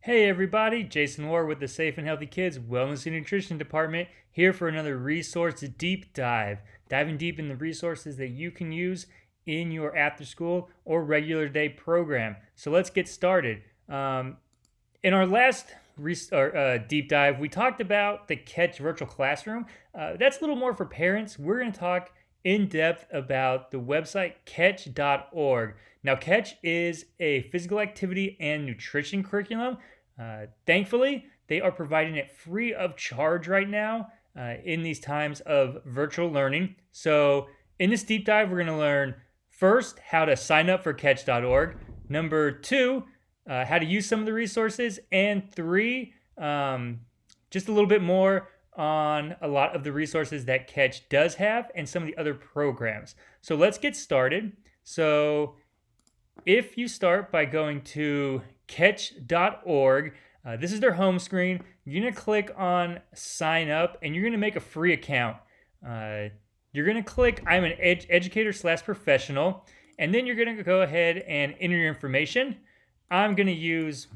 Hey everybody, Jason Ward with the Safe and Healthy Kids Wellness and Nutrition Department here for another resource deep dive. Diving deep in the resources that you can use in your after school or regular day program. So let's get started. In our last deep dive, we talked about the Catch virtual classroom. That's a little more for parents. We're going to talk in depth about the website catch.org. Now, Catch is a physical activity and nutrition curriculum. Thankfully, they are providing it free of charge right now in these times of virtual learning. So, in this deep dive, we're going to learn first how to sign up for catch.org. Number two, how to use some of the resources. And three, just a little bit more on a lot of the resources that Catch does have and some of the other programs. So let's get started. So if you start by going to catch.org, this is their home screen. You're going to click on sign up and you're going to make a free account. You're going to click I'm an educator / professional, and then you're going to go ahead and enter your information. I'm going to use,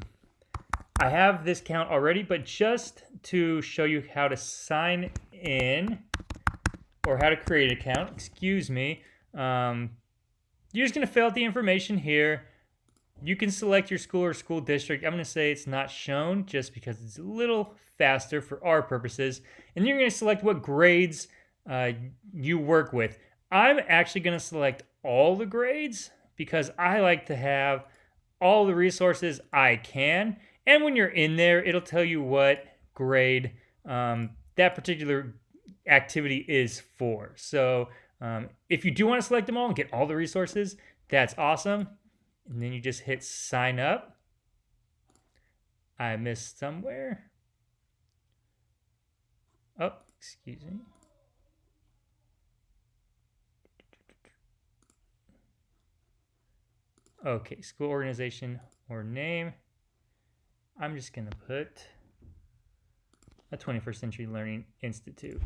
I have this account already, but just to show you how to sign in or how to create an account, you're just going to fill out the information here. You can select your school or school district. I'm going to say it's not shown just because it's a little faster for our purposes. And you're going to select what grades you work with. I'm actually going to select all the grades because I like to have all the resources I can. And when you're in there, it'll tell you what grade that particular activity is for. So if you do want to select them all and get all the resources, that's awesome. And then you just hit sign up. I missed somewhere. Oh, excuse me. Okay, school organization or name. I'm just going to put a 21st Century Learning Institute.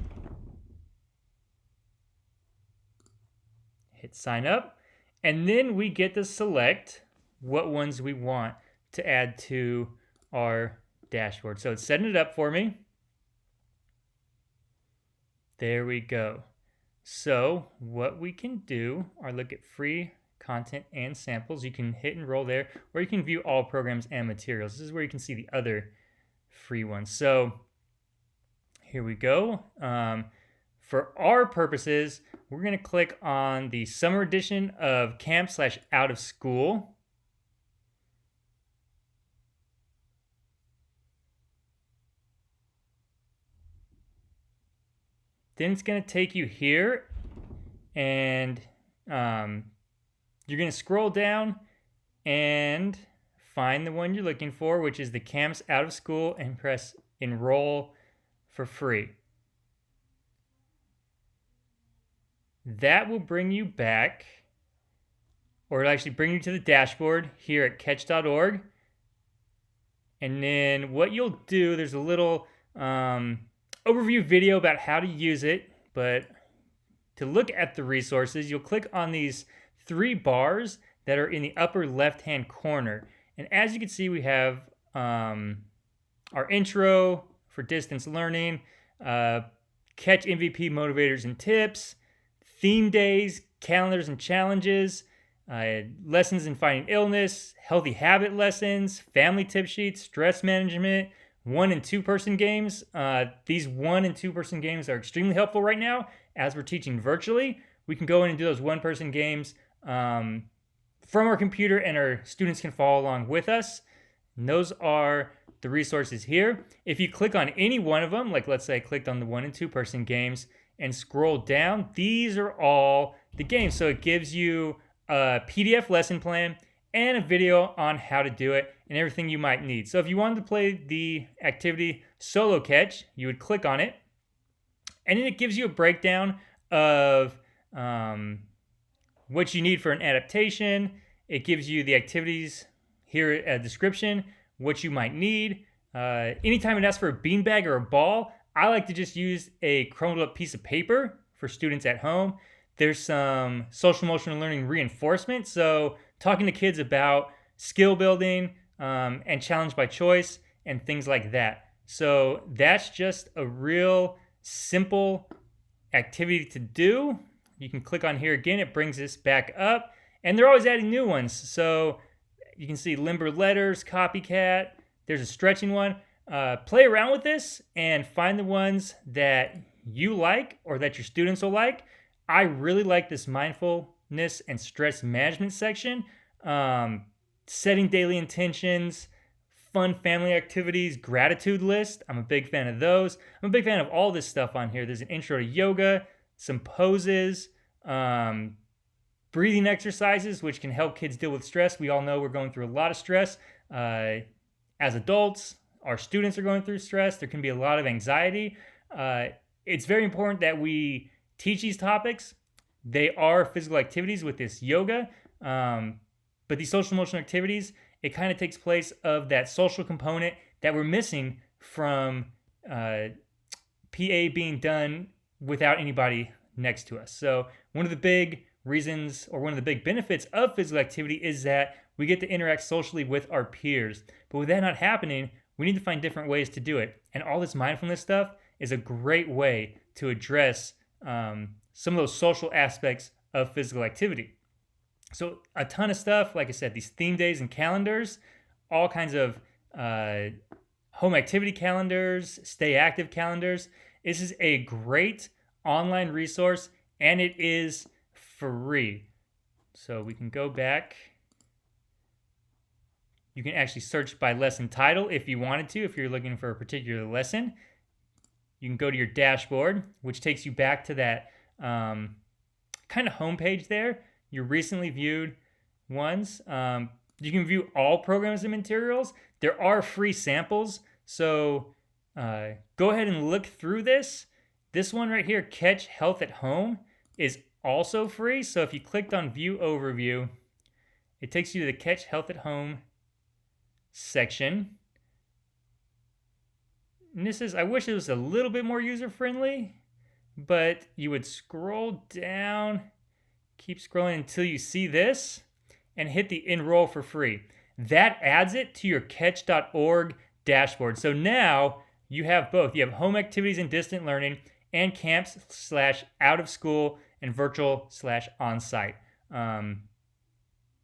Hit sign up, and then we get to select what ones we want to add to our dashboard. So it's setting it up for me. There we go. So what we can do are look at free content and samples. You can hit enroll there, or you can view all programs and materials. This is where you can see the other free ones. So here we go. For our purposes, we're going to click on the summer edition of Camp / Out of School. Then it's going to take you here, and you're going to scroll down and find the one you're looking for, which is the Camps Out of School, and press enroll for free. That will bring you back, or it'll actually bring you to the dashboard here at catch.org. And then what you'll do, there's a little overview video about how to use it, but to look at the resources, you'll click on these 3 bars that are in the upper left-hand corner. And as you can see, we have our intro for distance learning, Catch MVP motivators and tips, theme days, calendars and challenges, lessons in fighting illness, healthy habit lessons, family tip sheets, stress management, 1- and 2-person games. These 1- and 2-person games are extremely helpful right now as we're teaching virtually. We can go in and do those 1-person games from our computer, and our students can follow along with us. And those are the resources here. If you click on any one of them, like let's say I clicked on the 1- and 2-person games and scroll down, these are all the games. So it gives you a PDF lesson plan and a video on how to do it and everything you might need. So if you wanted to play the activity solo catch, you would click on it, and then it gives you a breakdown of what you need for an adaptation. It gives you the activities here, a description, what you might need. Anytime it asks for a beanbag or a ball, I like to just use a crumpled up piece of paper for students at home. There's some social emotional learning reinforcement. So talking to kids about skill building, and challenge by choice and things like that. So that's just a real simple activity to do. You can click on here again, it brings this back up, and they're always adding new ones. So you can see limber letters, copycat, there's a stretching one. Play around with this and find the ones that you like or that your students will like. I really like this mindfulness and stress management section. Setting daily intentions, fun family activities, gratitude list. I'm a big fan of those. I'm a big fan of all this stuff on here. There's an intro to yoga, some poses, breathing exercises, which can help kids deal with stress. We all know we're going through a lot of stress. As adults, our students are going through stress. There can be a lot of anxiety. It's very important that we teach these topics. They are physical activities with this yoga, but these social emotional activities, it kind of takes place of that social component that we're missing from PA being done without anybody next to us. So one of the big reasons or one of the big benefits of physical activity is that we get to interact socially with our peers. But with that not happening, we need to find different ways to do it. And all this mindfulness stuff is a great way to address some of those social aspects of physical activity. So a ton of stuff, like I said, these theme days and calendars, all kinds of home activity calendars, stay active calendars. This is a great online resource, and it is free. So we can go back. You can actually search by lesson title if you wanted to, if you're looking for a particular lesson. You can go to your dashboard, which takes you back to that kind of homepage there. Your recently viewed ones. You can view all programs and materials. There are free samples, so go ahead and look through this. This one right here, Catch Health at Home, is also free. So if you clicked on View Overview, it takes you to the Catch Health at Home section. And this is, I wish it was a little bit more user-friendly, but you would scroll down, keep scrolling until you see this, and hit the enroll for free. That adds it to your catch.org dashboard. So now you have both. You have home activities and distant learning, and camps / out of school and virtual / on-site.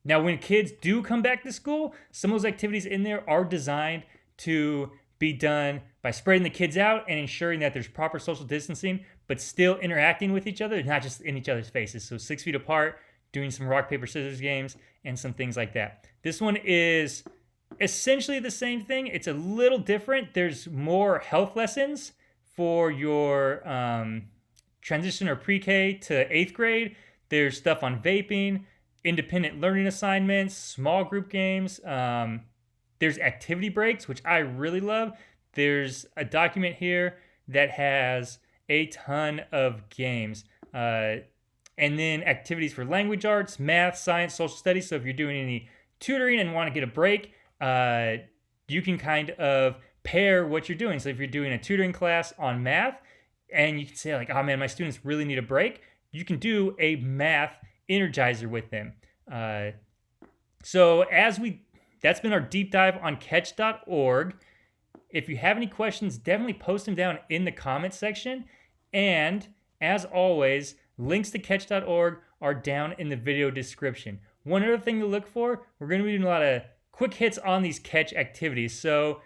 Now, when kids do come back to school, some of those activities in there are designed to be done by spreading the kids out and ensuring that there's proper social distancing, but still interacting with each other, not just in each other's faces. So 6 feet apart, doing some rock, paper, scissors games, and some things like that. This one is essentially the same thing. It's a little different. There's more health lessons for your transition or pre-K to 8th grade. There's stuff on vaping, independent learning assignments, small group games. There's activity breaks, which I really love. There's a document here that has a ton of games. And then activities for language arts, math, science, social studies. So if you're doing any tutoring and want to get a break, you can kind of pair what you're doing. So if you're doing a tutoring class on math and you can say like, oh man, my students really need a break, you can do a math energizer with them. So that's been our deep dive on catch.org. If you have any questions, definitely post them down in the comments section. And as always, links to catch.org are down in the video description. One other thing to look for, we're going to be doing a lot of quick hits on these catch activities. So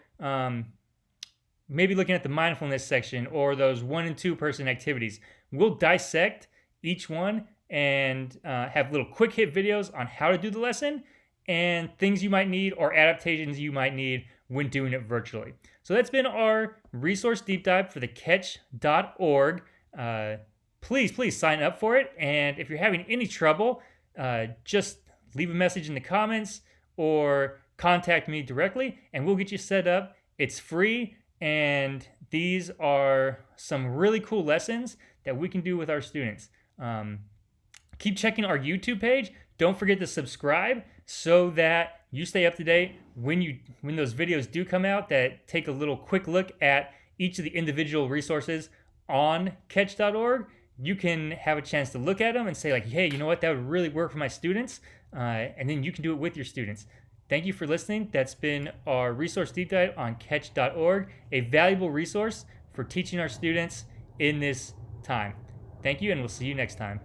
maybe looking at the mindfulness section or those 1 and 2 person activities. We'll dissect each one and have little quick hit videos on how to do the lesson and things you might need or adaptations you might need when doing it virtually. So that's been our resource deep dive for the catch.org. Please sign up for it. And if you're having any trouble, just leave a message in the comments or contact me directly and we'll get you set up. It's free, and these are some really cool lessons that we can do with our students. Keep checking our YouTube page. Don't forget to subscribe so that you stay up to date when those videos do come out that take a little quick look at each of the individual resources on catch.org. You can have a chance to look at them and say like, hey, you know what, that would really work for my students. And then you can do it with your students. Thank you for listening. That's been our resource deep dive on catch.org, a valuable resource for teaching our students in this time. Thank you, and we'll see you next time.